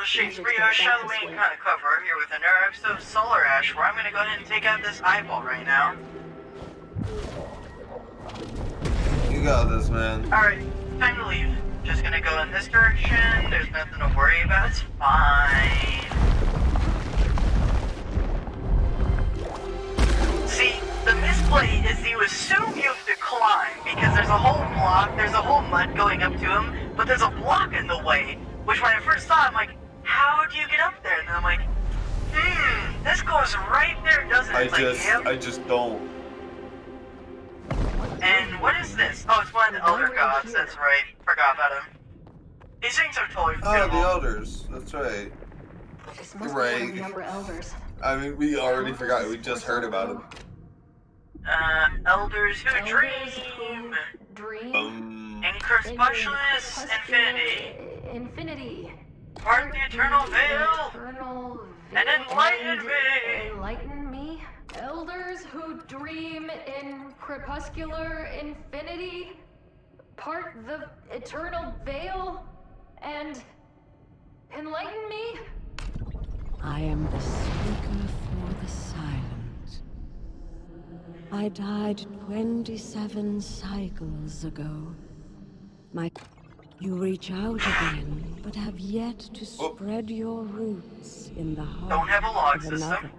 Shakespeare shadowing kind of cover here with another episode of Solar Ash, where I'm gonna go ahead and take out this eyeball right now. You got this, man. Alright, time to leave. Just gonna go in this direction. There's nothing to worry about. It's fine. See, the misplay is you assume you have to climb because there's a whole block, there's a whole mud going up to him, but there's a block in the way. Which when I first saw it, I'm like, how do you get up there? And then I'm like, this goes right there, doesn't it? I just don't. And what is this? Oh, it's one of the Elder Gods, that's right. Forgot about him. These things are totally Oh, the Elders, that's right. This must be Right. one of the Umbra Elders. I mean, we already forgot, we just heard about them. Elders who Elders dream. who dream. Anchor Specialist, Infinity. Infinity. Part the Eternal Veil. Eternal And Veil enlighten me. Enlighten me. Elders who dream in crepuscular infinity. Part the Eternal Veil. And enlighten me. I am the speaker for the silent. I died 27 cycles ago. You reach out again, but have yet to spread your roots in the heart Don't have a log of system. another.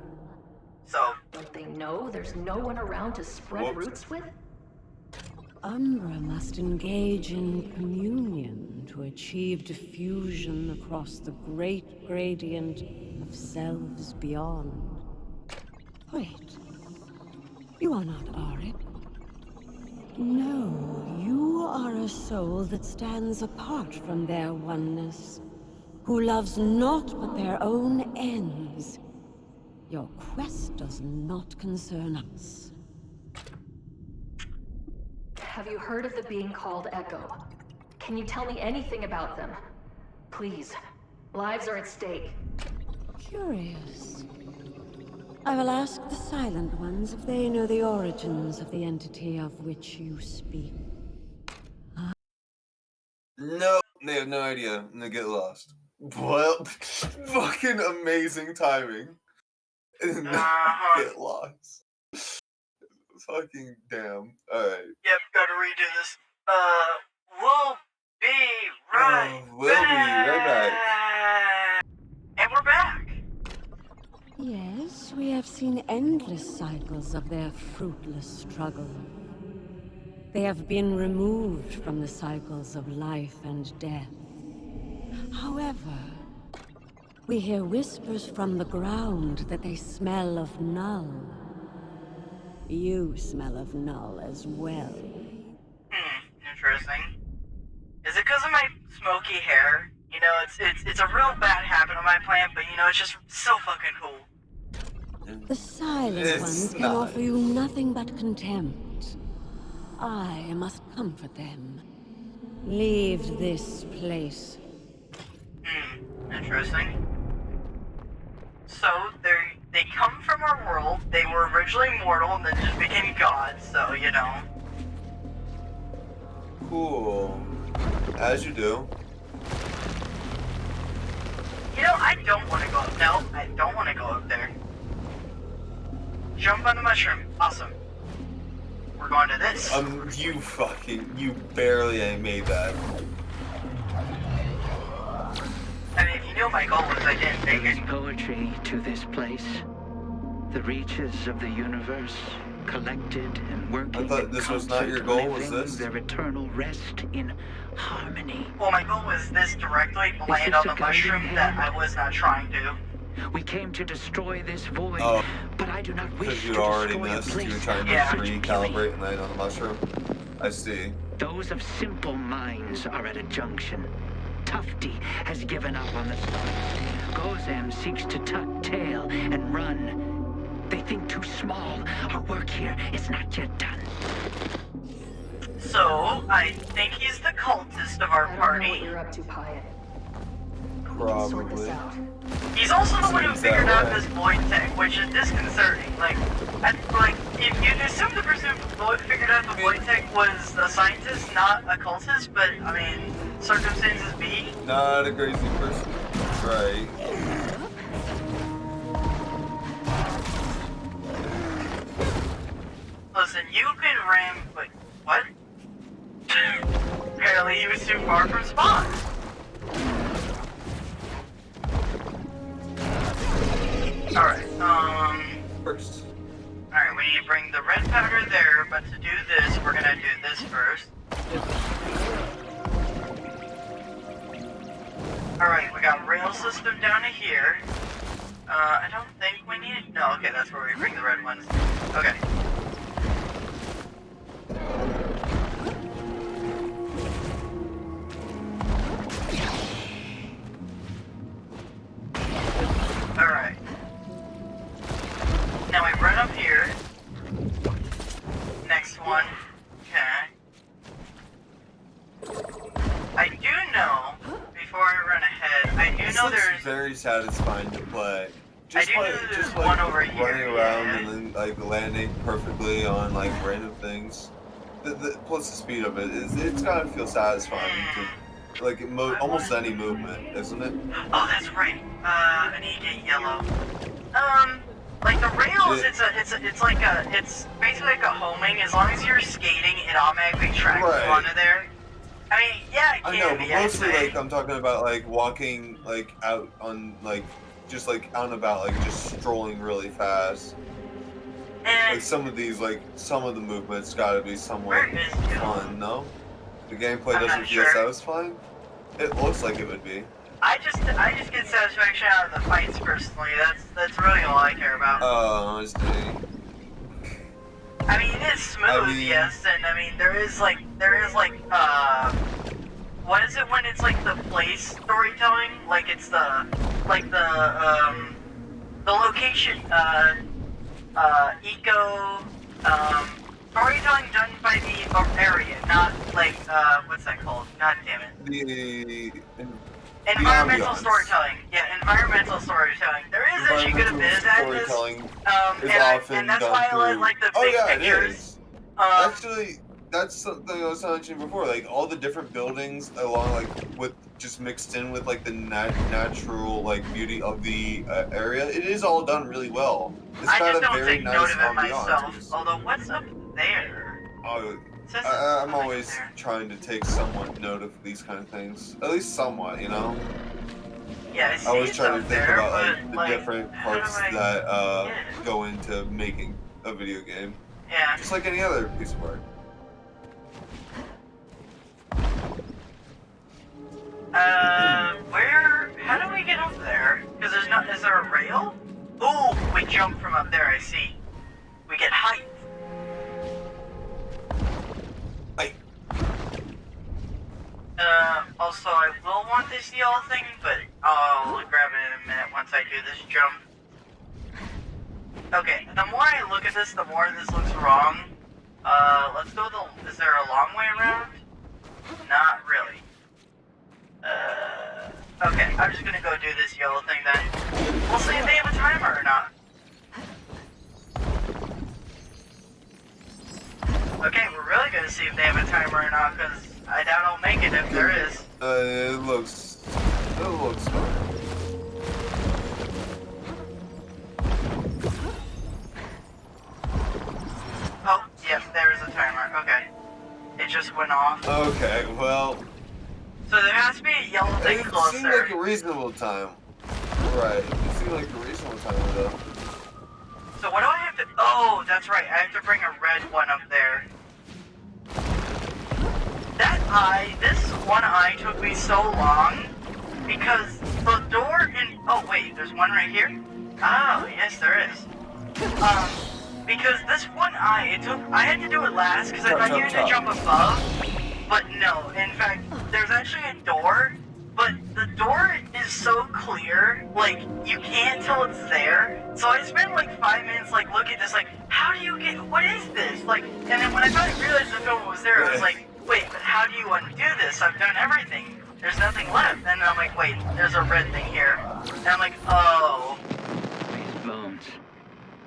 So, Don't they know there's no one around to spread roots with? Umbra must engage in communion to achieve diffusion across the great gradient of selves beyond. Wait. You are not Auric. No, you are a soul that stands apart from their oneness, who loves naught but their own ends. Your quest does not concern us. Have you heard of the being called Echo? Can you tell me anything about them? Please. Lives are at stake. Curious. I will ask the Silent Ones if they know the origins of the entity of which you speak. No, they have no idea, and they get lost. Well, fucking amazing timing. And they get lost. Fucking damn. Alright. yep, gotta redo this. We'll be right We'll be right back. And we're back. Yes, we have seen endless cycles of their fruitless struggle. They have been removed from the cycles of life and death. However, we hear whispers from the ground that they smell of Null. You smell of Null as well. Interesting. Is it because of my smoky hair? You know, it's a real bad habit on my plant, but you know, it's just so fucking cool. The Silent It's Ones can not. offer you nothing but contempt. I must comfort them. Leave this place. Interesting. So, they come from our world, they were originally mortal and then just became gods, so, you know. Cool. As you do. You know, I don't want to go up. No, I don't want to go up there. Jump on the mushroom. Awesome. We're going to this. You barely ain't made that. I mean, if you knew my goal was, I didn't There make is it. poetry to this place. The reaches of the universe, collected and working. I thought in this was not concert, your goal, was living this? Their eternal rest in harmony. Well, my goal was this directly, land this on a the guiding mushroom that hand? I was not trying to. We came to destroy this void, Oh. but I do not wish Because you to already destroy a missed, you were place trying to Yeah. such recalibrate and land on the mushroom. I see. Those of simple minds are at a junction. Tufti has given up on the stars. Gozam seeks to tuck tail and run. They think too small. Our work here is not yet done. So, I think he's the cultist of our I don't know what party. you're up to, Pyatt. We can sort this Probably. out. He's also the one who Seems that figured out way. this void tech, which is disconcerting. Like, if you'd assume the person who figured out the void tech was a scientist, not a cultist, but, I mean, circumstances be. Not a crazy person. Right. Listen, you can ram. Wait, what? Apparently he was too far from spawn. Alright, First. alright, we need to bring the red powder there, but to do this, we're gonna do this first. Alright, we got rail system down to here. I don't think we need... No, okay, that's where we bring the red ones. Okay. Alright. Now we run up here. Next one. Okay. I do know, before I run ahead, I do This know looks there's... very satisfying to play. I do know there's one over here, running around yeah. and then like landing perfectly on like random things. Plus the speed of it it's gotta feel satisfying to like almost any movement, isn't it? Oh, that's right. I need to get yellow. Like the rails, it's basically like a homing. As long as you're skating, it automatically tracks you Right. onto there. I mean, yeah, it can I know, be. but I'd mostly say. like I'm talking about like walking like out on like just like out and about, like just strolling really fast. And Like some of the movements gotta be somewhat Where is it? fun, no? The gameplay I'm doesn't not feel sure. satisfying? It looks like it would be. I just get satisfaction out of the fights personally. That's really all I care about. Oh, I see. I mean, it is smooth, I mean- yes, and I mean there is like what is it when it's like the place storytelling? Like it's the location eco storytelling done by the area, not like what's that called? God damn it. The Environmental ambiance. storytelling. Yeah, environmental storytelling. There is actually good bit at this. storytelling is And often that's done why I through... like the Oh big yeah, pictures. it is. Um, Actually, that's something I was mentioning before. Like all the different buildings along, like with just mixed in with like the natural like beauty of the area. It is all done really well. It's I got just a don't very take nice note of it ambiance. myself. Although, what's up there? Oh, It says I'm something always there. trying to take somewhat note of these kind of things. At least somewhat, you know? Yeah, I see I always it's try to up think there, about but, like the different how do parts I that get it? go into making a video game. Yeah. Just like any other piece of work. How do we get up there? Because is there a rail? Ooh, we jump from up there, I see. We get height. Also, I will want this yellow thing, but I'll grab it in a minute once I do this jump. Okay, the more I look at this, the more this looks wrong. Let's go is there a long way around? Not really. Okay, I'm just gonna go do this yellow thing then. We'll see if they have a timer or not. Okay, we're really gonna see if they have a timer or not, because I doubt I'll make it if there is. It looks fun. Oh, yep, there's a timer. Okay. It just went off. Okay, well, So there has to be a yellow thing it seemed closer. like a reasonable time. Right, it seemed like a reasonable time though. So what do I have to... Oh, that's right. I have to bring a red one up there. This one eye took me so long because the door in... Oh, wait, there's one right here? Oh, yes, there is. Because this one eye, I had to do it last because I thought you had to jump above. But no, in fact, there's actually a door, but the door is so clear, like, you can't tell it's there. So I spent like 5 minutes, like, looking at this, like, how do you get, what is this? Like, and then when I finally realized the film was there, I was like, wait, but how do you undo this? I've done everything. There's nothing left. And I'm like, wait, there's a red thing here. And I'm like, oh. These bones,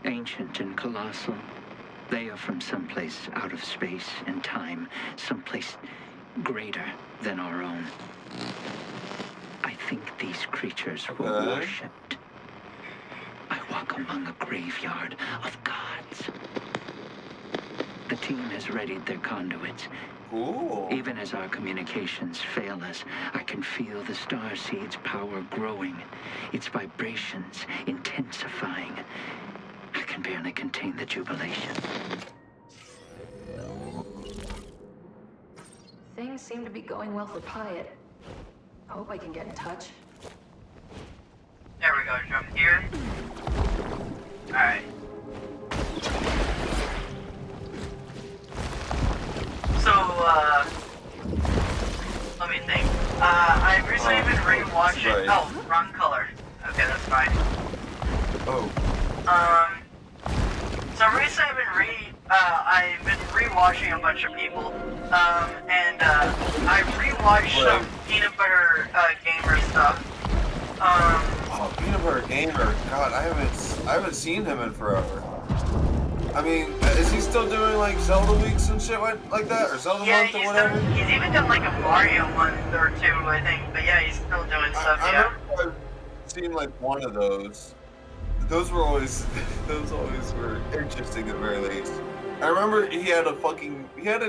ancient and colossal, they are from someplace out of space and time, someplace greater than our own. I think these creatures were worshipped. I walk among a graveyard of gods. The team has readied their conduits. Cool. Even as our communications fail us, I can feel the starseed's power growing, its vibrations intensifying. I can barely contain the jubilation. Things seem to be going well for Pyatt. Hope I can get in touch. There we go, jump here. Alright. So, let me think. I've recently been rewatching. right. Oh, wrong color. Okay, that's fine. Oh. So recently I've been rewatching a bunch of people. And I rewatched some Peanut Butter Gamer stuff. Oh, Peanut Butter Gamer. God, I haven't seen him in forever. I mean, is he still doing like Zelda weeks and shit like that, or Zelda month or whatever? He's even done like a Mario month or two, I think. But yeah, he's still doing stuff. I Yeah. remember I've seen like one of those. Those always were interesting at the very least. I remember he had an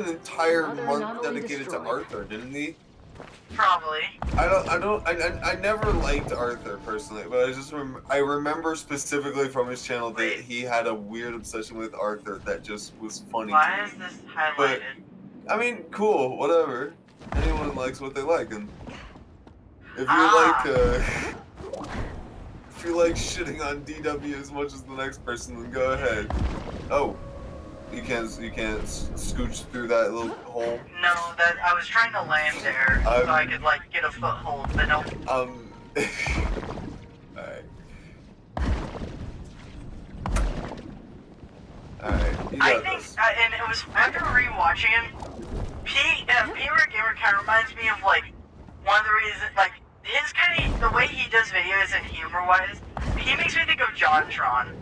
entire Another month anomaly dedicated to destroyed. Arthur, didn't he? Probably. I never liked Arthur personally, but I remember specifically from his channel that Wait. he had a weird obsession with Arthur that just was funny Why to is me. this highlighted? I mean, cool, whatever. Anyone likes what they like, and if you like shitting on DW as much as the next person, then go ahead. Oh, you can't scooch through that little hole. No, that I was trying to land there so I could like get a foothold, but no. Alright. Alright, you got I think, this. and it was after rewatching him, Peanut Gamer kind of reminds me of like one of the reasons, like his the way he does videos and humor-wise, he makes me think of JonTron.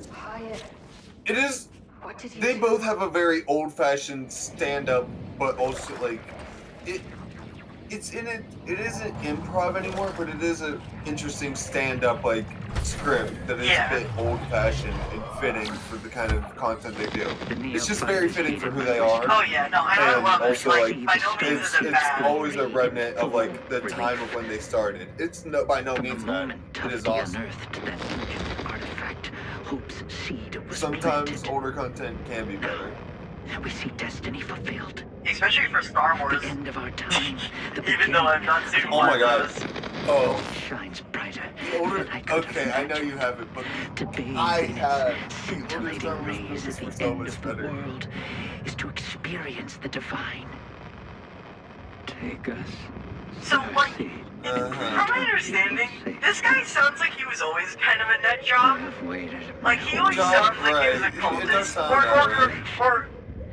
Pyatt, It is. what did he They do? both have a very old-fashioned stand-up, but also like it isn't improv anymore, but it is an interesting stand-up like script that is a bit old-fashioned and fitting for the kind of content they do. It's just very fitting for who they are. Oh yeah, no, and I And love it. also, Like, like, by no means is it it's bad. always a remnant of like the time of when they started. It's by no From the means bad. moment It is Tufty awesome. unearthed that ancient artifact, Hope's seed was Sometimes planted. older content can be better. We see destiny fulfilled. Especially for Star Wars. The end of our time. The Even though I've not seen Oh one my of God. those. Oh, shines brighter the older. than I could Okay, have I know imagined. you have it, but To bathe I in have. its The older scintillating Star Wars rays movies at were the so end much of the better. world is to experience the divine. Take us. So, like, Cersei. from my understanding, this guy sounds like he was always kind of a nut job. I've waited. Like, he always No, sounds like he was a right. It does cultist. sound that way. Or,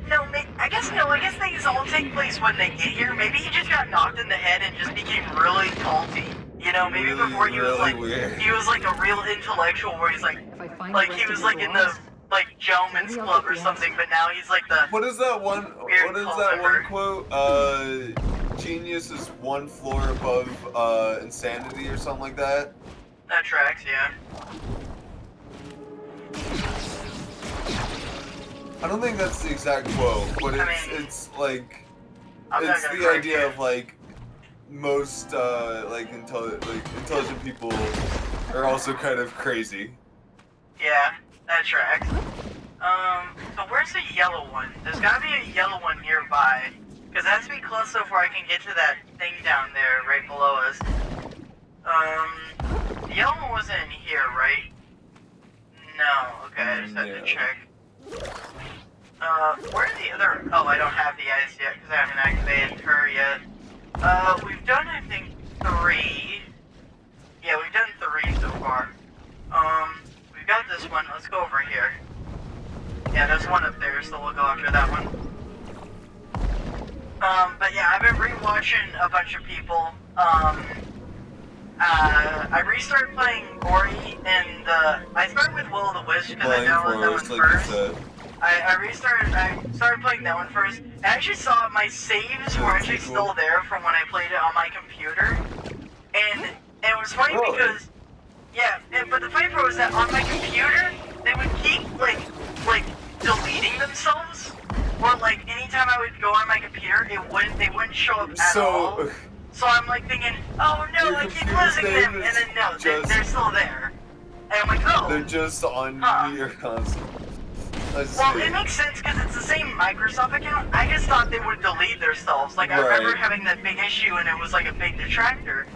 no, I guess things all take place when they get here. Maybe he just got knocked in the head and just became really culty. You know, maybe Really, before he was really like, weird. he was like a real intellectual where he's like If I find he rest was of like these in the, lives, like, Gentleman's maybe I'll Club get or the something, but now he's like the, What is that one? Weird What is cult that one member. quote? Genius is one floor above insanity or something like that. that tracks, yeah. I don't think that's the exact quote, but I it's mean, it's like I'm not it's gonna the correct idea you. of like most intelligent people are also kind of crazy. Yeah, that tracks. So where's the yellow one? There's gotta be a yellow one nearby. Because it has to be close enough where I can get to that thing down there right below us. The yellow one wasn't in here, right? No, okay, I just had to No. check. Where are the other... Oh, I don't have the ice yet, because I haven't activated her yet. We've done, I think, 3. Yeah, we've done 3 so far. We've got this one. Let's go over here. Yeah, there's one up there, so we'll go after that one. But yeah, I've been rewatching a bunch of people. I restarted playing Ori, and I started with Will of the Wisp because I Playing downloaded that one Forest, like you first. said. I started playing that one first. I actually saw my saves were actually still there from when I played it on my computer. And And it was funny Really? because, but the funny part was that on my computer, they would keep, like, deleting themselves. Or, like, anytime I would go on my computer, they wouldn't show up at all. So I'm, like, thinking, oh no, Your I keep computer's losing name them. is And then, no, just- they're still there. And I'm like, oh. They're just on your console. I see. Well, it makes sense because it's the same Microsoft account. I just thought they would delete themselves. Like, I remember Right. having that big issue and it was like a big detractor.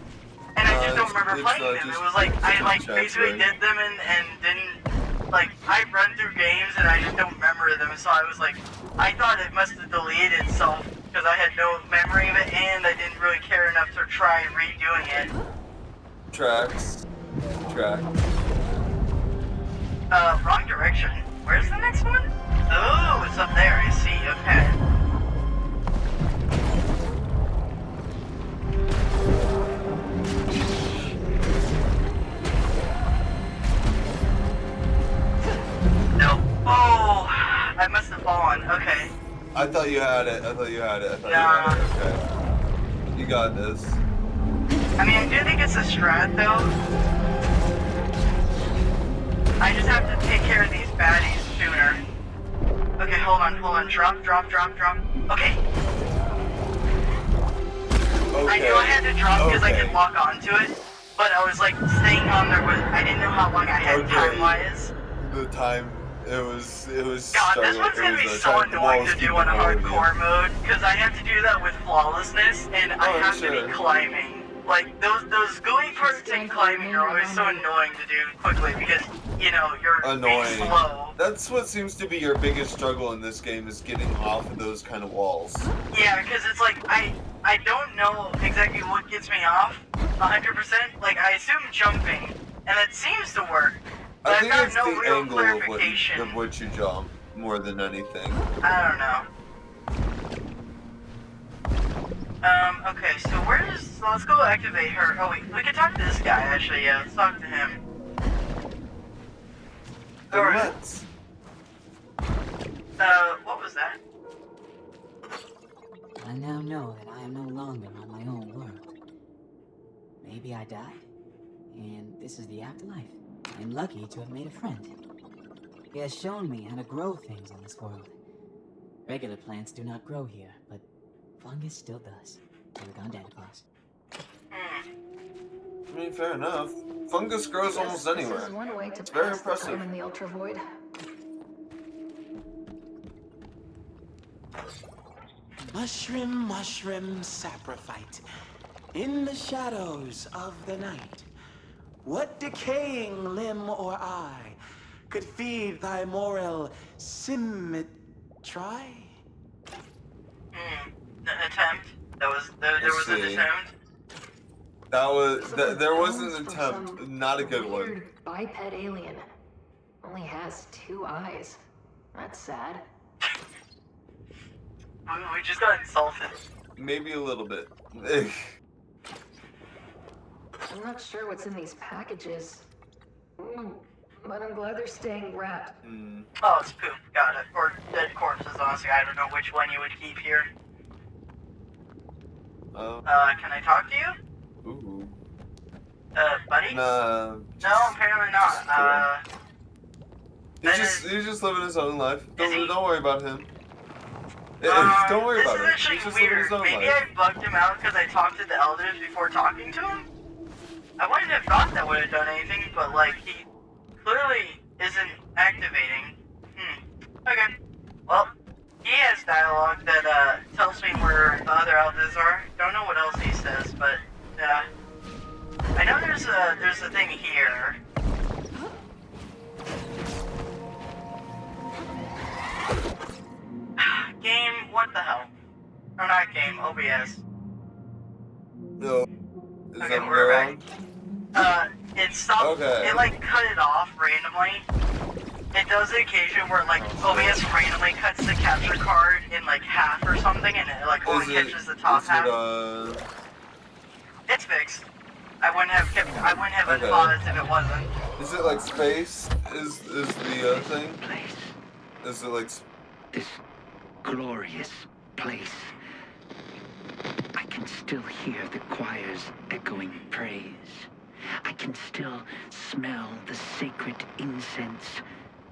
And I just don't remember it's playing not them. just It was like, I like check, basically right? did them and didn't, like, I run through games and I just don't remember them. So I was like, I thought it must have deleted itself because I had no memory of it and I didn't really care enough to try redoing it. Tracks. Track. Wrong direction. Where's the next one? Oh, it's up there, I see, okay. No. Oh, I must have fallen, okay. I thought you had it. Okay. You got this. I mean, I do think it's a strat, though. I just have to take care of these baddies sooner. Okay, hold on. Drop. Okay. I knew I had to drop because I could lock onto it, but I was like staying on there with, I didn't know how long I had time-wise. The time, it was. God, this one's gonna be so annoying to do on a hardcore mode, because I have to do that with flawlessness, and I have to be climbing. Like, those gooey parts in climbing are always so annoying to do quickly, because, you know, you're being slow. That's what seems to be your biggest struggle in this game, is getting off of those kind of walls. Yeah, because it's like, I don't know exactly what gets me off 100%. Like, I assume jumping, and it seems to work. But I think I've it's got no the real angle clarification. of what you jump, more than anything. I don't know. Okay, so so let's go activate her. Oh wait, we can talk to this guy actually, yeah, let's talk to him. Alright. Let's. What was that? I now know that I am no longer on my own world. Maybe I died, and this is the afterlife. I'm lucky to have made a friend. He has shown me how to grow things on this world. Regular plants do not grow here, but fungus still does. Polygon Dandiclaws. I mean, fair enough. Fungus grows almost anywhere. This is one way to It's very pass the impressive. time in the ultra void. Mushroom, saprophyte, in the shadows of the night, what decaying limb or eye could feed thy moral symmetry? Attempt. There was an see. attempt. That was, So there was bones an from attempt, some not a good one. weird biped alien. Only has 2 eyes. That's sad. We just got insulted. Maybe a little bit. I'm not sure what's in these packages. But I'm glad they're staying wrapped. Oh, it's poop. Got it. Or dead corpses, honestly. I don't know which one you would keep here. Can I talk to you? Ooh. Buddy? Nah. No, apparently not. He's just living his own life. Is he? Don't worry about him. Don't worry about him. This is actually He's just living weird. his own Maybe life. I bugged him out because I talked to the elders before talking to him? I wouldn't have thought that would have done anything, but, like, he clearly isn't activating. Okay. Well, he has dialogue that, tells me where the other elders are. Don't know what else he says, but, I know there's a thing here. Game, what the hell? Or not game, OBS. No. Is Okay, that we're wrong? back. It stopped, Okay. it like cut it off randomly. It does the occasion where like OBS randomly cuts the capture card in like half or something and it like only catches the top half. It's fixed. I wouldn't have Okay. unpaused if it wasn't. Is it like space? Is the thing? Place. Is it like? This glorious place. I can still hear the choir's echoing praise. can still smell the sacred incense.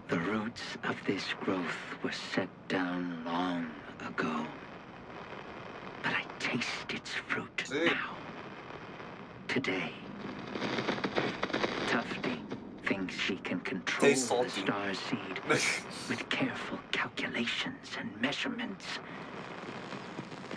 The roots of this growth were set down long ago. But I taste its fruit now. Today. Tufty thinks he can control Tastes the salty. star seed with careful calculations and measurements.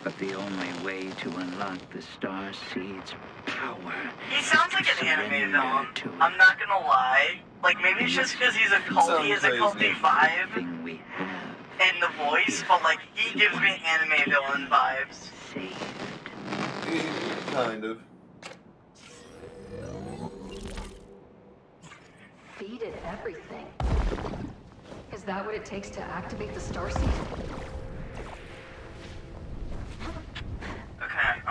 But the only way to unlock the star seed's power He sounds is like to an anime surrender villain. to I'm not gonna lie. Like, maybe it's just because he's a culty, Sounds has a culty crazy. vibe everything we have in the voice, but like, he gives me anime villain vibes. saved. Kind of. Feed it everything. Is that what it takes to activate the starseed? Okay,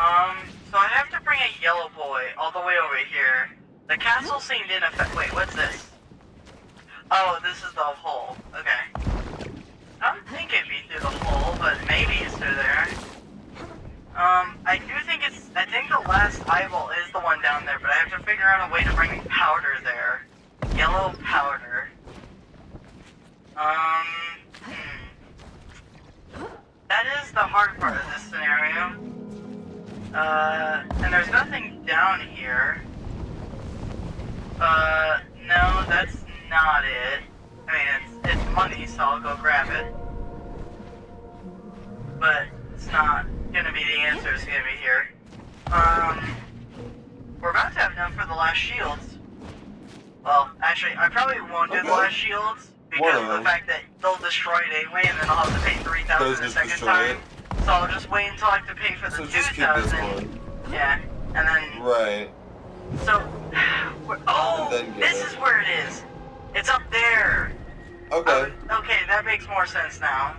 so I have to bring a yellow boy all the way over here. The castle seemed ineffective. Wait, what's this? Oh, this is the hole. Okay. I don't think it'd be through the hole, but maybe it's through there. I do think I think the last eyeball is the one down there, but I have to figure out a way to bring powder there. Yellow powder. That is the hard part of this scenario. And there's nothing down here. No, that's not it. I mean, it's money, so I'll go grab it. But it's not gonna be the answer, it's gonna be here. We're about to have enough for the last shields. Well, actually, I probably won't do the last shields because of the fact that they'll destroy it anyway, and then I'll have to pay 3,000 Those the just second destroy time. it. So I'll just wait until I have to pay for the So just keep this 2,000. one. Yeah, and then Right. so. Oh, And then get this it. is where it is. It's up there. Okay. Okay, that makes more sense now.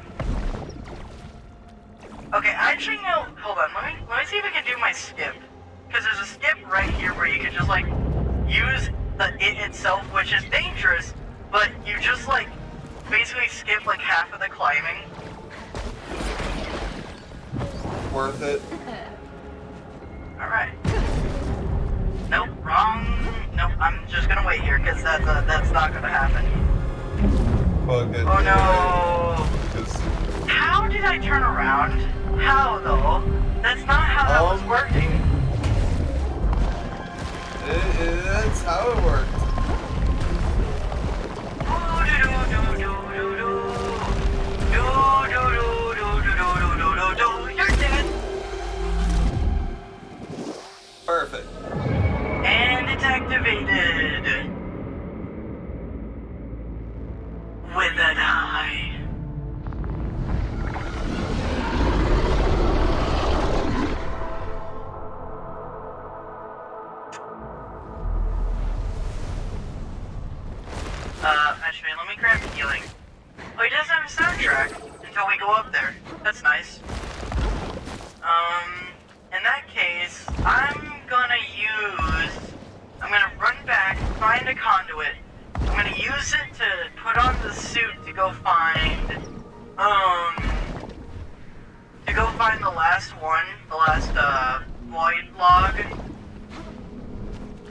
Okay, actually no. Hold on. Let me see if I can do my skip. Because there's a skip right here where you can just like use the it itself, which is dangerous, but you just like basically skip like half of the climbing. Worth it. All right. Nope, wrong. Nope, I'm just gonna wait here because that's not gonna happen. Fuck it. Oh no. 'Cause How did I turn around? How though? That's not how that was working. that's how it worked. You're dead. Perfect. And it's activated. With an eye. Actually, let me grab healing. Oh, he doesn't have a soundtrack until we go up there. That's nice. In that case, I'm gonna run back, find a conduit. I'm gonna use it to put on the suit to go find, the last one, the last, void log.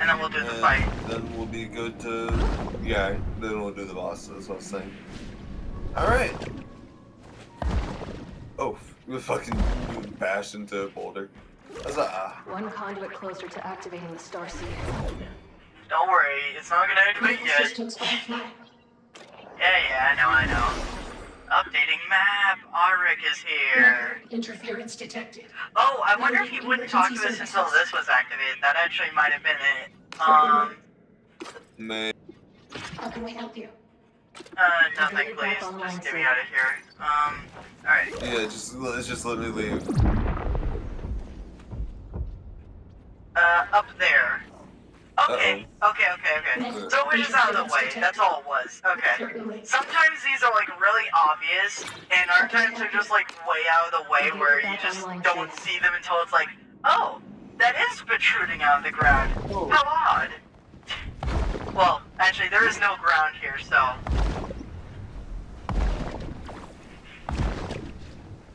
And then we'll do the fight. Then we'll be good to... Yeah, then we'll do the boss, that's what I was saying. Alright. Oh, we fucking bashed into a boulder. That's One conduit closer to activating the starseed. Don't worry, it's not gonna activate yet. Yeah, I know. Updating map, Auric is here. Interference detected. Oh, I wonder if he wouldn't talk to us until this was activated. That actually might have been it. Man. How can we help you? Nothing, please. Just get me out of here. Alright. Yeah, just let me leave. Up there. Okay. So we're just out of the way. That's all it was. Okay. Sometimes these are like really obvious, and other times they're just like way out of the way where you just don't see them until it's like, oh, that is protruding out of the ground. How odd. Well, actually, there is no ground here, so.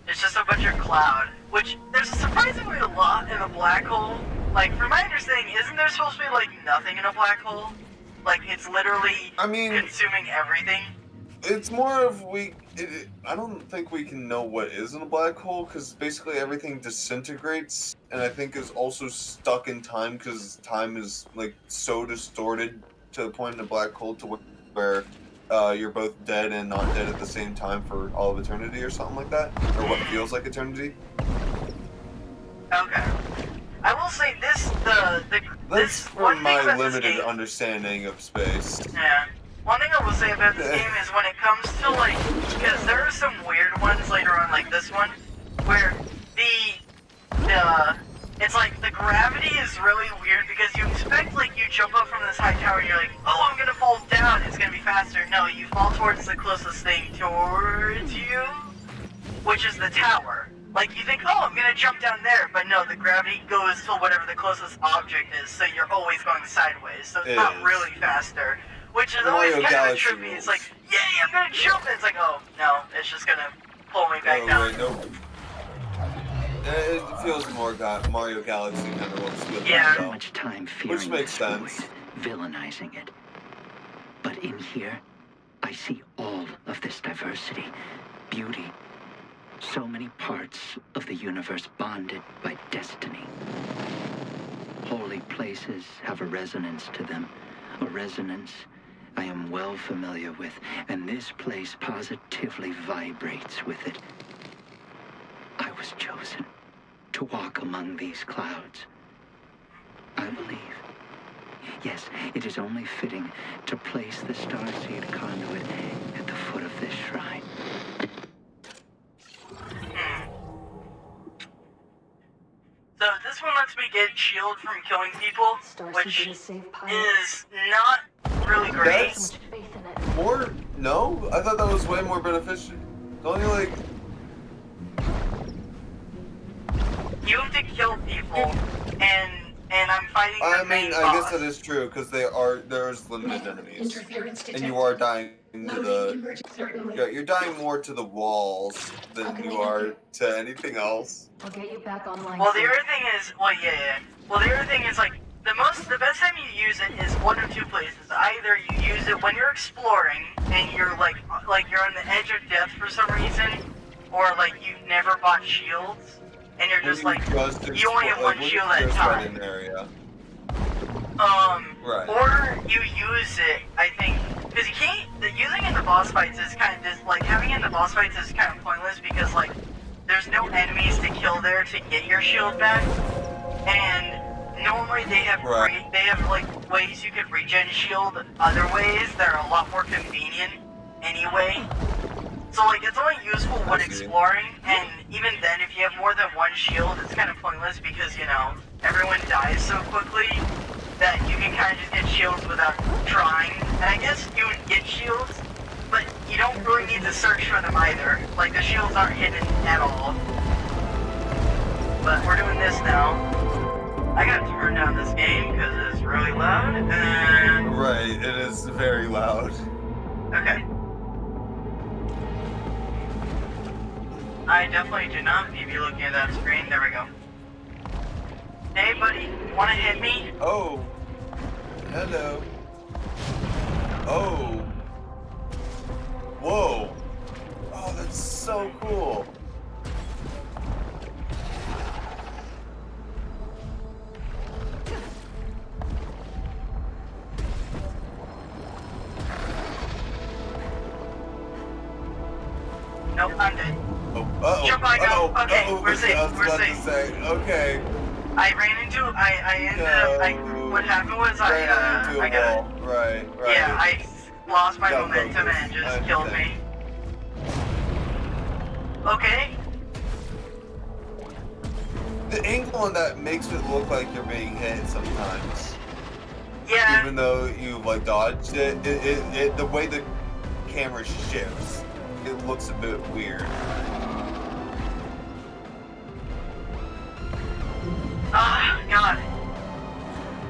It's just a bunch of cloud, which there's surprisingly a lot in a black hole. like, from my understanding, isn't there supposed to be, like, nothing in a black hole? Like, it's literally I mean, consuming everything? it's more of I don't think we can know what is in a black hole, because basically everything disintegrates, and I think is also stuck in time, because time is, like, so distorted to the point in a black hole to where you're both dead and not dead at the same time for all of eternity or something like that, or what feels like eternity. Okay. I will say this, That's one from thing my about this limited game- understanding of space. Yeah. One thing I will say about this game is when it comes to, like, because there are some weird ones later on, like this one, where it's like the gravity is really weird because you expect, like, you jump up from this high tower and you're like, oh, I'm gonna fall down, it's gonna be faster. No, you fall towards the closest thing towards you, which is the tower. Like, you think, oh, I'm gonna jump down there, but no, the gravity goes to whatever the closest object is, so you're always going sideways, so it's not really faster. Which is always Mario kind Galaxy of trippy. rules. It's like, yay, I'm gonna jump! And it's like, oh, no, it's just gonna pull me back down. Wait, nope. It feels more Mario Galaxy kind of looks good. Yeah. So much time fearing Which makes this void, sense. villainizing it. But in here, I see all of this diversity, beauty. So many parts of the universe bonded by destiny. Holy places have a resonance to them, a resonance I am well familiar with, and this place positively vibrates with it. I was chosen to walk among these clouds. I believe. Yes, it is only fitting to place the starseed conduit at the foot of this shrine. So this one lets me get shield from killing people, Starseed which didn't save Pilot. is not really great. That's So much faith in it. more. No, I thought that was way more beneficial. Don't you like? You have to kill people, and I'm fighting the I main mean, boss. I guess that is true because there's limited enemies, Interference detected. and you are dying to Loading the. emergency alert. Yeah, you're dying more to the walls than you are to anything else. I'll get you back online Well, the soon. other thing is, Well, the other thing is, like, the best time you use it is one of two places. Either you use it when you're exploring and you're like you're on the edge of death for some reason, or like you've never bought shields and you're just like you only have one shield at a time. An area. Right. Or you use it, I think, because you can't. Using it in the boss fights is kind of like having it in the boss fights is kind of pointless because like there's no enemies to kill there to get your shield back, and normally they have like ways you could regen shield other ways that are a lot more convenient anyway. So like it's only useful when exploring, and even then if you have more than one shield it's kind of pointless because you know everyone dies so quickly that you can kind of just get shields without trying. And I guess you would get shields, but you don't really need to search for them either. Like the shields aren't hidden at all. But we're doing this now. I gotta turn down this game because it's really loud. Right, it is very loud. Okay. I definitely do not need to be looking at that screen. There we go. Hey, buddy, wanna hit me? Oh. Hello. Oh. Whoa. Oh, that's so cool. Nope, I'm dead. Oh, uh-oh. Jump back up. Uh-oh. Okay, Uh-oh. we're safe, I was we're about safe. to say, okay. I ran into. I ended up. What happened was Ran into a I got. wall. Right. Yeah, I lost my Got momentum focused. and it I just killed me. understand. Okay. The angle on that makes it look like you're being hit sometimes. Yeah. Even though you've like dodged it, the way the camera shifts, it looks a bit weird. Ah, God.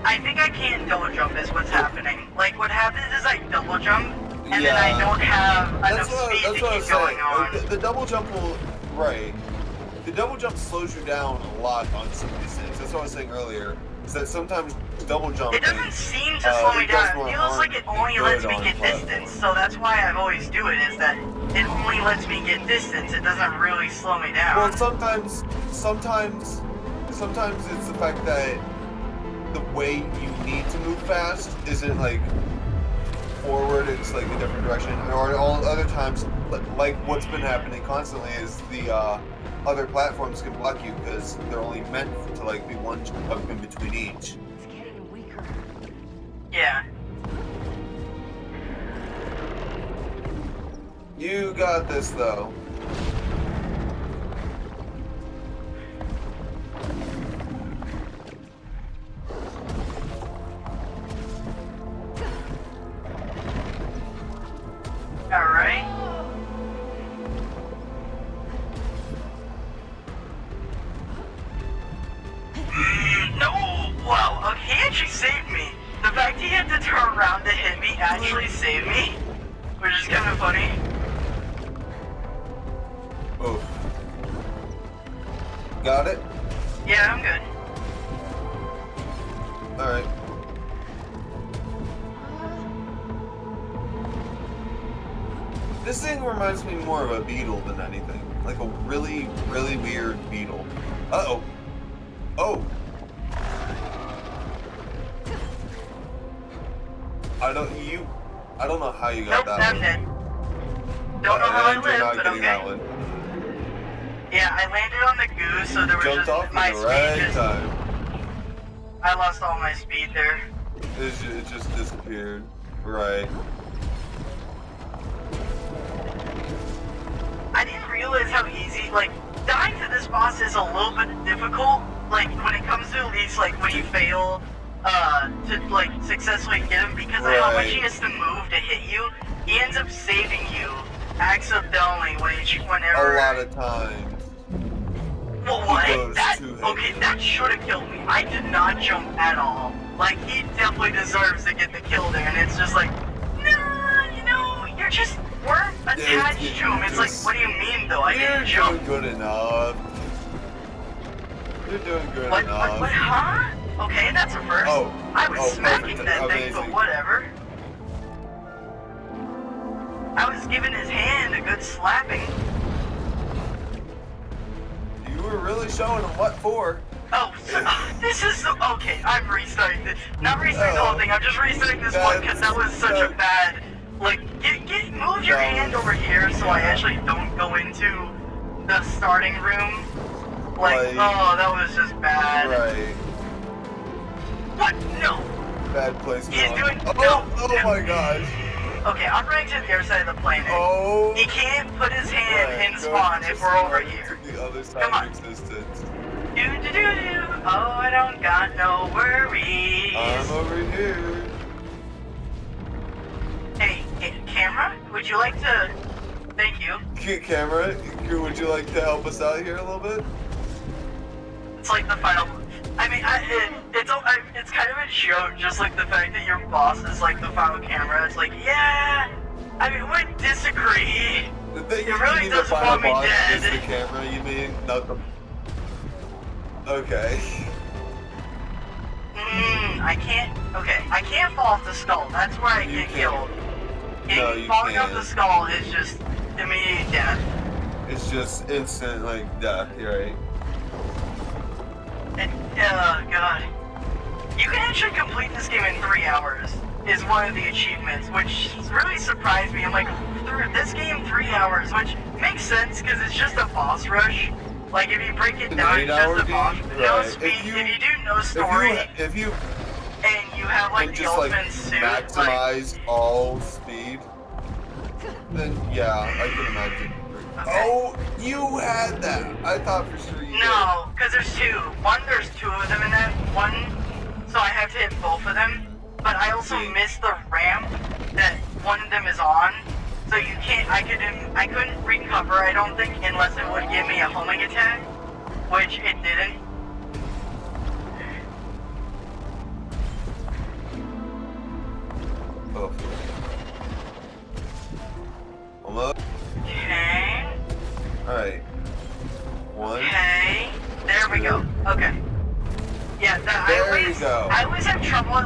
I think I can't double jump is what's happening. Like, what happens is I double jump, and then I don't have enough speed to keep going on. The double jump will, right. The double jump slows you down a lot on some of these things. That's what I was saying earlier. is that sometimes double jumping. It doesn't seem to slow me it does down. more It feels like it only harm lets than me good get on distance, platforms. so that's why I always do it, is that it only lets me get distance. It doesn't really slow me down. Well, sometimes it's the fact that the way you need to move fast isn't like forward, it's like a different direction. Or all other times, like what's been happening constantly is the other platforms can block you because they're only meant to like be one jump in between each. It's getting weaker. Yeah. You got this though. Alright. No! Wow, okay, he actually saved me. The fact he had to turn around to hit me actually saved me, which is kind of funny. Oh. Got it? Yeah, I'm good. Alright. This thing reminds me more of a beetle than anything. Like a really, really weird beetle. Uh-oh. Oh. I don't know how you got Nope, that I'm one. dead. Don't know how I And you're lived, not but getting that okay. one. Yeah, I landed on the goose, so there was Jumped off just my at the speed right just... time. I lost all my speed there. It just disappeared. Right. I didn't realize how easy, like, dying to this boss is a little bit difficult. Like, when it comes to at least, like, when you fail, to, like, successfully get him, because of how much he has to move to hit you, he ends up saving you accidentally whenever... A lot of times. Well, what? goes That, to him. okay, that should have killed me. I did not jump at all. Like, he definitely deserves to get the kill there, and it's just like, no, you know, you're just, we're attached to him. It's like, what do you mean, though? I didn't jump. You're doing good enough. You're doing good What, enough. huh? Okay, that's a first. Oh, I was oh, smacking perfect. that thing, but Amazing. whatever. I was giving his hand a good slapping. You were really showing him what for. Oh, so, this is so, okay, I'm restarting this. Not restarting the whole thing, I'm just restarting this one because that was such a bad, like, move your hand over here so I actually don't go into the starting room. Like, oh, that was just bad. Right. What? No. Bad place. He's doing, Oh, no. oh my gosh. Okay, I'm running to the other side of the planet. Oh. He can't put his hand Right, in go spawn if just we're over right here. to the other side Come on. of existence. Do do do do. Oh, I don't got no worries. I'm over here. Hey, camera, would you like to? Thank you. Camera, would you like to help us out here a little bit? It's like the final. I mean, it's kind of a joke, just like the fact that your boss is like the final camera. It's like, yeah. I mean, we disagree. The thing It really you mean the does final want me boss dead. is the camera, you mean? Not the... Okay. I can't. Okay, I can't fall off the skull. That's where I get killed. No, you Falling off can't. the skull is just immediate death. It's just instant, like, death, you're right. And, God. You can actually complete this game in 3 hours, is one of the achievements, which really surprised me. I'm like, through this game, 3 hours, which makes sense, because it's just a boss rush. Like, if you break it down, it's just a boss. No speed, if you do no story, If you and you have, like, can the just, like, ultimate suit, maximize like, all speed, then, yeah, I can imagine. Okay. Oh, you had that. I thought for sure you no, because there's two. One, there's two of them in that one, so I have to hit both of them. But I also missed the ramp that one of them is on, so you can't. I couldn't recover. I don't think unless it would give me a homing attack, which it didn't. did. Oh. Almost. Okay. Alright. One. Okay. There we go. Okay. Yeah, I There always you go.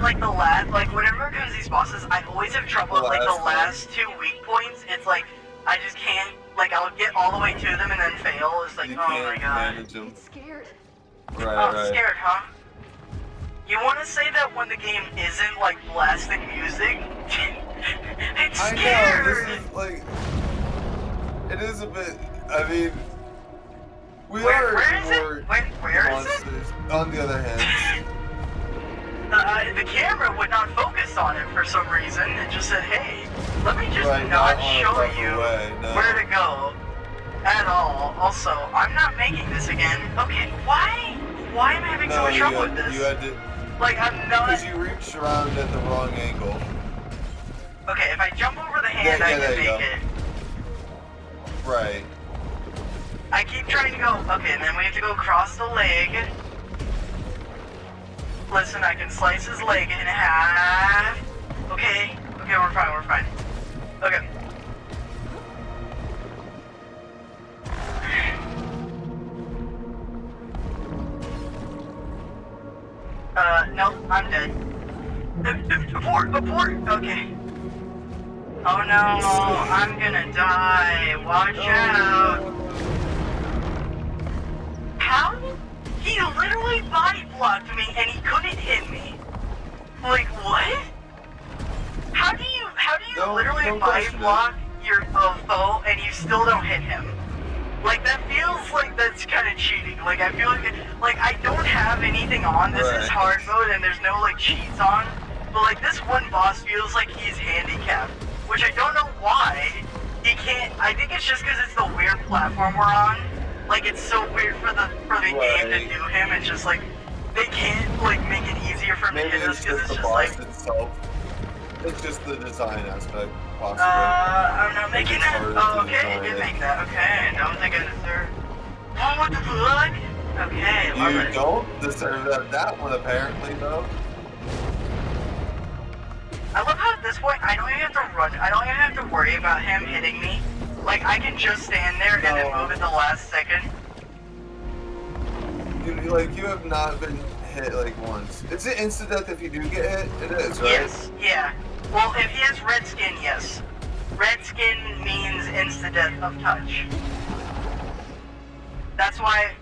like the last, like whenever it comes to these bosses, I always have trouble at like the last 2 weak points. It's like I just can't, like I'll get all the way to them and then fail. It's like, You oh can't my god. manage them. I'm scared. Right. Scared, huh? You want to say that when the game isn't like blasting music? It's I scared. know, this is like, it is a bit, I mean, Where is it? more Where is it? monsters. On the other hand, The camera would not focus on it for some reason. It just said, hey, let me just Right, not not on a show proper you way, no. where to go at all. Also, I'm not making this again. Okay, why am I having so much trouble with this? you had to, Like, I'm not... because you reached around at the wrong angle. Okay, if I jump over the hand, Yeah, I there can you make go. it. Right. I keep trying to go... Okay, and then we have to go across the leg. Listen, I can slice his leg in half. Okay, we're fine. Okay. No, I'm dead. Abort! Okay. Oh no, I'm gonna die. Watch out. How? He literally body blocked me and he couldn't hit me. Like, what? How do you literally don't body question it. block your foe and you still don't hit him? Like, that feels like that's kind of cheating. Like, I feel like I don't have anything on. This is Right. hard mode and there's no, like, cheats on. But, like, this one boss feels like he's handicapped. Which I don't know why. He can't... I think it's just because it's the weird platform we're on. Like, it's so weird for the game to do him. It's just, like, they can't, like, make it easier for me to Maybe hit it's us because just it's the just, boss like... itself. It's just the design aspect, possibly. I'm not making it's that. harder Oh, to okay, I design did it. make that. Okay, don't think I deserve. Oh, what the fuck? Okay, love You it. don't deserve that one, apparently, though. I love how at this point I don't even have to run. I don't even have to worry about him hitting me. Like, I can just stand there and then move at the last second. You have not been hit, like, once. It's an instant death if you do get hit. It is, right? Yes, yeah. Well, if he has red skin, yes. Red skin means insta-death of touch. That's why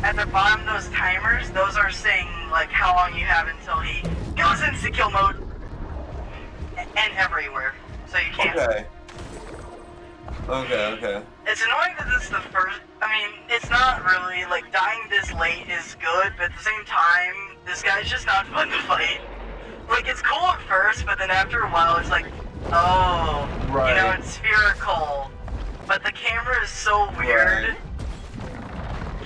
at the bottom those timers, those are saying like how long you have until he goes insta-kill mode. And everywhere. So you can't. Okay. It's annoying that this is the first, I mean, it's not really, like, dying this late is good, but at the same time, this guy's just not fun to fight. Like, it's cool at first, but then after a while, it's like, oh, Right. you know, it's spherical, but the camera is so weird. Right.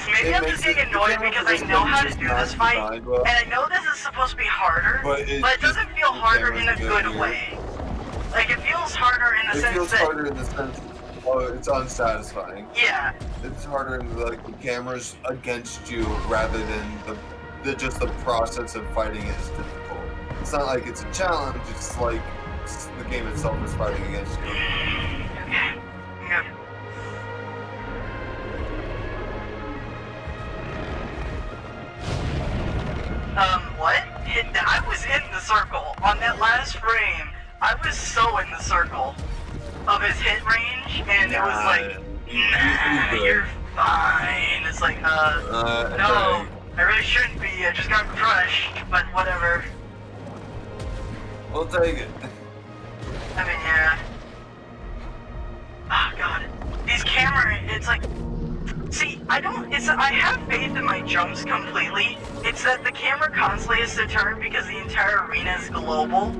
So maybe I'm just getting annoyed because I know how to do this fight, and I know this is supposed to be harder, But but it's it doesn't just- feel the harder in a camera's good weird. way. Like, it feels harder in the It sense feels that, harder in the sense, it's unsatisfying. yeah. It's harder in like the camera's against you rather than just the process of fighting it is difficult. It's not like it's a challenge. It's like the game itself is fighting against you. Okay. Yep. What? I was in the circle. On that last frame, I was so in the circle of his hit range, and it was like, nah, you're fine. It's like, no, I really shouldn't be. I just got crushed, but whatever. We'll take it. I mean, yeah. Oh, God. These camera, it's like... See, I have faith in my jumps completely. It's that the camera constantly has to turn because the entire arena is global.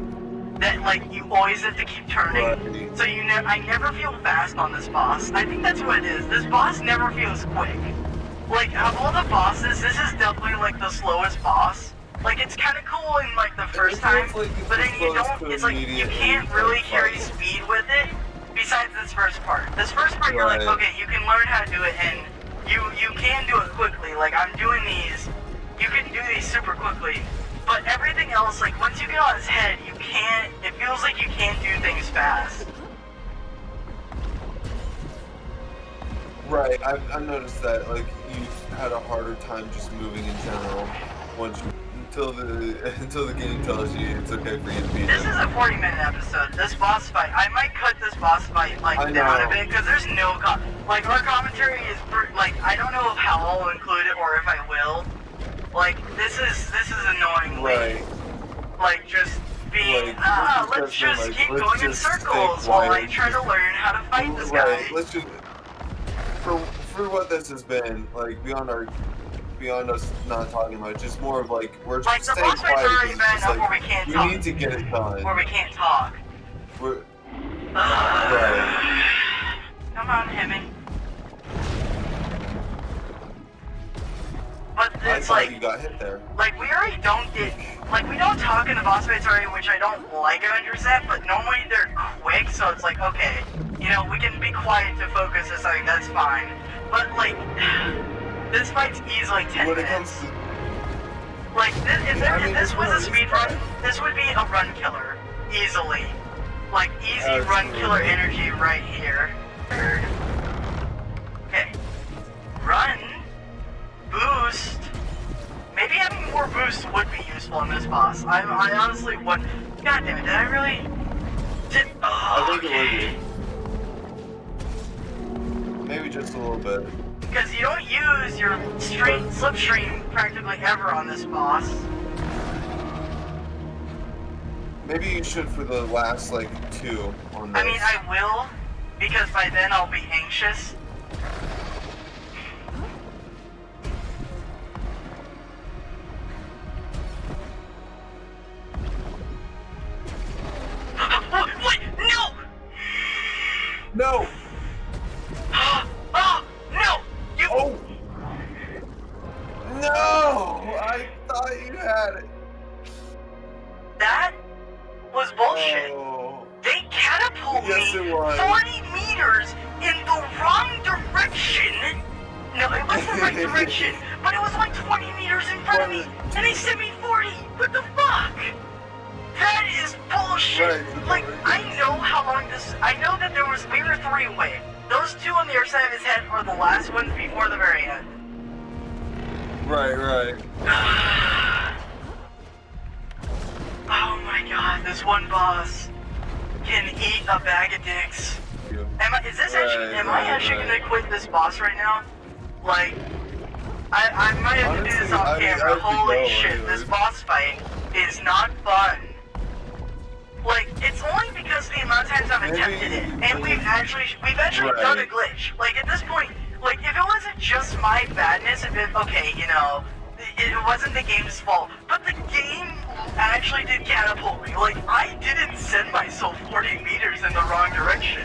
That, like, you always have to keep turning. Right. So I never feel fast on this boss. I think that's what it is. This boss never feels quick. Like, of all the bosses, this is definitely, like, the slowest boss. Like, it's kind of cool in, like, the first time, feels like it's but the then you slowest don't, it's like, you immediately can't really fight. carry speed with it, besides this first part. This first part, you're like, Right. okay, you can learn how to do it, and you can do it quickly. Like, I'm doing these, you can do these super quickly, but everything else, like, once you get on his head, you can't, it feels like you can't do things fast. Right, I've noticed that, like, you've had a harder time just moving in general once you until the game tells you it's okay for you to beat This him. is a 40-minute episode. This boss fight, I might cut this boss fight like I down know. a bit because there's no like our commentary is like I don't know how I'll include it or if I will. Like this is annoying. Right. Like just being let's just keep let's going in just stay circles while I quiet. try to learn how to fight this guy. Right. Let's just for what this has been like beyond us not talking about it, just more of like we're Like, just the staying boss fight's quiet already because it's bad just enough like where we can't we talk. need to get it done. Where we can't talk. We're right. Come on, Hemi. But I it's thought like, you got hit there. like we already don't get, like we don't talk in the boss fights already, which I don't like 100%, but normally they're quick, so it's like, okay, you know, we can be quiet to focus or something, that's fine. But like, this fight's easily 10 When it minutes. comes to Like, if this was a it's speed run, this would be a run killer. Easily. Like, easy run Absolutely. killer energy right here. Okay. Run. Boost. Maybe having more boost would be useful in this boss. I honestly would. God damn it, did I really? I think okay. it would be. Maybe just a little bit. Because you don't use your straight slipstream practically ever on this boss. Maybe you should for the last like 2 on this. I mean, I will, because by then I'll be anxious. What? No! No! Oh, no! You. Oh! No! I thought you had it. That was bullshit. Oh. They catapult Yes, me it was. 40 meters in the wrong direction. No, it was the right direction, but it was like 20 meters in front of me, and they sent me 40. What the fuck? That is bullshit. Right. Like, I know how long this. I know that we were 3 away. Those 2 on the other side of his head are the last ones before the very end. Right. Oh my god, this one boss can eat a bag of dicks. Am I actually gonna quit this boss right now? Like, I might have to do this Honestly, off camera. I have to Holy go shit, anyways. this boss fight is not fun. Like, it's only because of the amount of times I've attempted it, and we've actually done a glitch. Like, at this point, like, if it wasn't just my badness, if it, okay, you know, it wasn't the game's fault, but the game actually did catapult me. Like, I didn't send myself 40 meters in the wrong direction.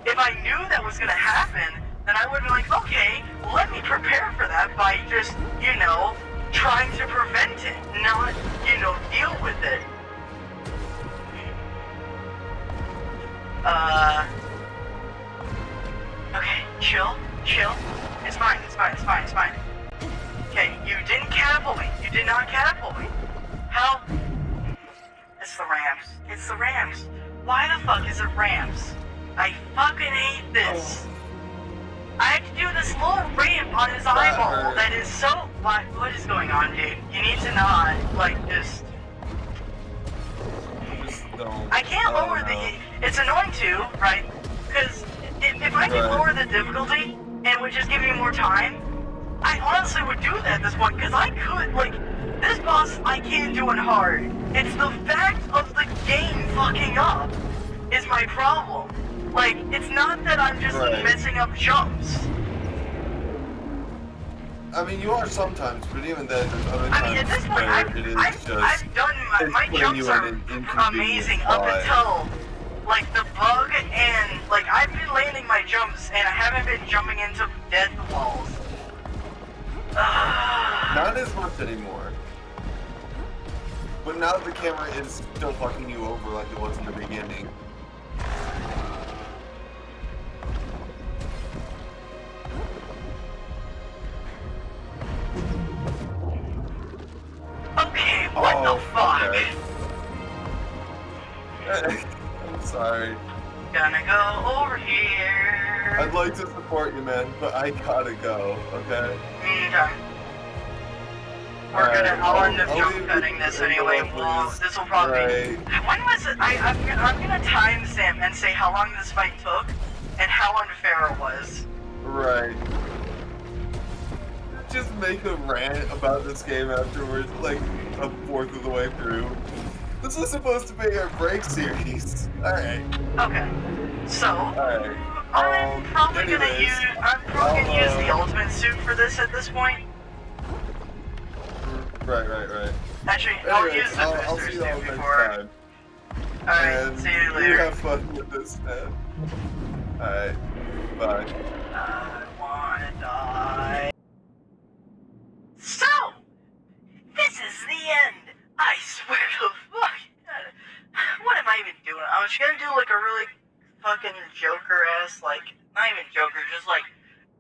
If I knew that was gonna happen, then I would be like, okay, let me prepare for that by just, you know, trying to prevent it, not, you know, deal with it. Okay, chill. It's fine. Okay, you didn't catapult me. You did not catapult me. How? It's the ramps. Why the fuck is it ramps? I fucking hate this. I have to do this little ramp on his eyeball that is so... What is going on, dude? You need to not, like, just... I can't lower the... It's annoying too, right? Because if I could lower the difficulty and would just give me more time, I honestly would do that at this point, because I could, like, this boss I can't do it hard. It's the fact of the game fucking up is my problem. Like, it's not that I'm just messing up jumps. I mean, you are sometimes, but even then, there's other times I mean, at this point, where it is I've done my putting jumps you are in an inconvenient amazing up spot. until like the bug and like I've been landing my jumps and I haven't been jumping into dead walls. Not as much anymore. But now the camera is still fucking you over like it was in the beginning. Okay, what the fuck? Okay. I'm sorry. Gonna go over here. I'd like to support you, man, but I gotta go, okay? Okay. I'll end up I'll jump leave cutting it this in the anyway. reference. Well, this will probably. Right. When was it? I'm gonna timestamp and say how long this fight took and how unfair it was. Right. Just make a rant about this game afterwards, like a fourth of the way through. This was supposed to be our break series. Alright. Okay. So, Alright. I'm probably gonna anyways, use the ultimate suit for this at this point. Right. Actually, I'll Anyways, use the I'll booster see you all suit next before. time. Alright, And see you you later. have fun with this, man. Alright. Bye. I wanna die. So, this is the end. I swear to fuck. What am I even doing? I was gonna do like a really fucking Joker-ass, like, not even Joker, just like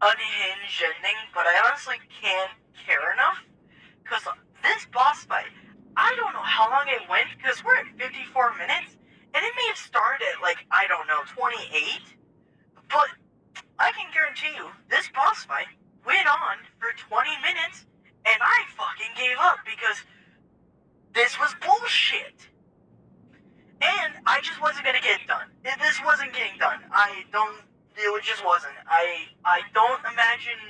unhinged ending, but I honestly can't care enough. Because this boss fight, I don't know how long it went, because we're at 54 minutes, and it may have started at like, I don't know, 28, but I can guarantee you, this boss fight went on for 20 minutes, and I fucking gave up because this was bullshit. And I just wasn't gonna get it done. This wasn't getting done. It just wasn't. I don't imagine,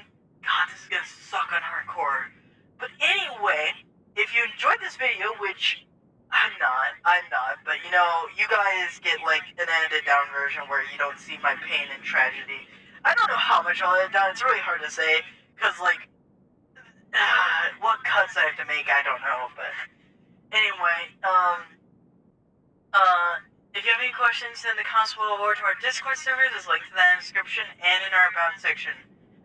God, this is gonna suck on hardcore. But anyway, if you enjoyed this video, which I'm not, but you know, you guys get like an edited down version where you don't see my pain and tragedy. I don't know how much I'll edit down, it's really hard to say, because like, what cuts I have to make, I don't know, but anyway, if you have any questions, send the constable over to our Discord server, there's a link to that in the description and in our About section.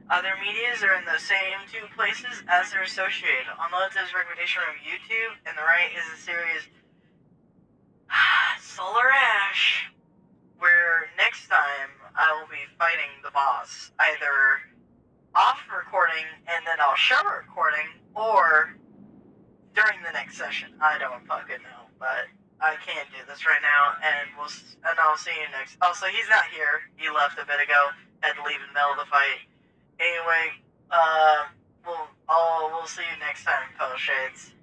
Other medias are in the same two places as they're associated. On the left is recommendation from YouTube, and the right is the series Solar Ash, where next time I will be fighting the boss, either off recording and then I'll show a recording, or during the next session. I don't fucking know, but I can't do this right now, and I'll see you next. Also, he's not here. He left a bit ago. Had to leave in the middle of the fight. Anyway, we'll see you next time, fellow shades.